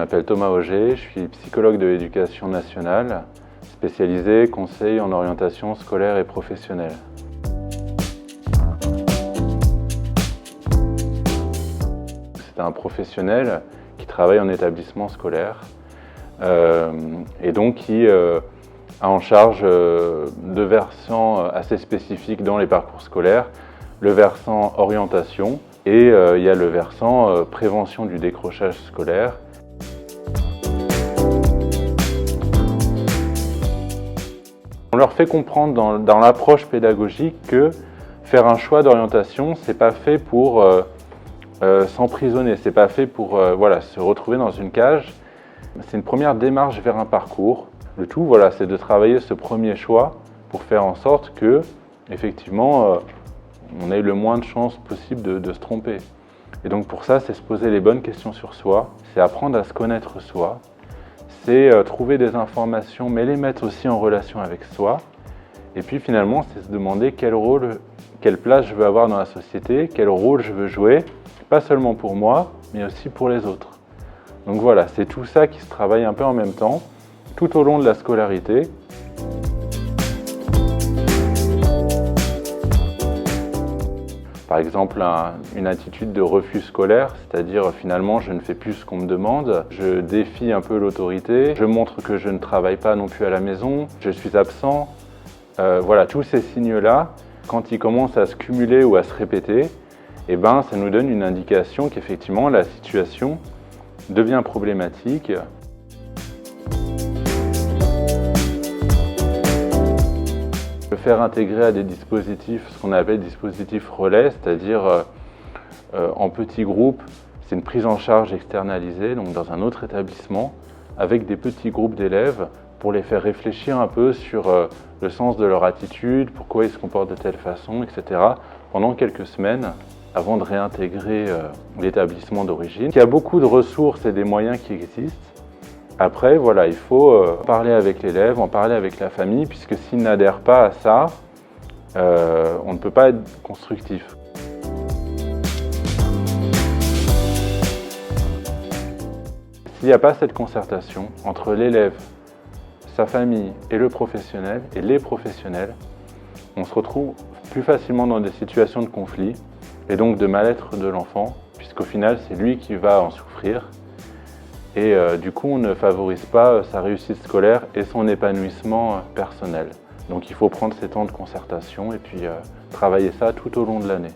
m'appelle Thomas Auger, je suis psychologue de l'éducation nationale, spécialisé conseil en orientation scolaire et professionnelle. C'est un professionnel qui travaille en établissement scolaire et donc qui a en charge deux versants assez spécifiques dans les parcours scolaires, le versant orientation et il y a le versant prévention du décrochage scolaire. On leur fait comprendre dans l'approche pédagogique que faire un choix d'orientation, c'est pas fait pour s'emprisonner, c'est pas fait pour se retrouver dans une cage. C'est une première démarche vers un parcours. Le tout, c'est de travailler ce premier choix pour faire en sorte que, effectivement, on ait le moins de chances possible de se tromper. Et donc pour ça, c'est se poser les bonnes questions sur soi, c'est apprendre à se connaître soi, c'est trouver des informations, mais les mettre aussi en relation avec soi. Et puis finalement, c'est se demander quelle place je veux avoir dans la société, quel rôle je veux jouer, pas seulement pour moi, mais aussi pour les autres. Donc voilà, c'est tout ça qui se travaille un peu en même temps, tout au long de la scolarité. Par exemple, une attitude de refus scolaire, c'est-à-dire finalement je ne fais plus ce qu'on me demande, je défie un peu l'autorité, je montre que je ne travaille pas non plus à la maison, je suis absent. Tous ces signes-là, quand ils commencent à se cumuler ou à se répéter, ça nous donne une indication qu'effectivement la situation devient problématique. Le faire intégrer à des dispositifs, ce qu'on appelle dispositifs relais, c'est-à-dire en petits groupes, c'est une prise en charge externalisée, donc dans un autre établissement, avec des petits groupes d'élèves pour les faire réfléchir un peu sur le sens de leur attitude, pourquoi ils se comportent de telle façon, etc. pendant quelques semaines avant de réintégrer l'établissement d'origine. Il y a beaucoup de ressources et des moyens qui existent. Après, il faut parler avec l'élève, en parler avec la famille, puisque s'il n'adhère pas à ça, on ne peut pas être constructif. S'il n'y a pas cette concertation entre l'élève, sa famille et le professionnel, et les professionnels, on se retrouve plus facilement dans des situations de conflit, et donc de mal-être de l'enfant, puisqu'au final, c'est lui qui va en souffrir. Et du coup, on ne favorise pas sa réussite scolaire et son épanouissement personnel. Donc il faut prendre ces temps de concertation et puis travailler ça tout au long de l'année.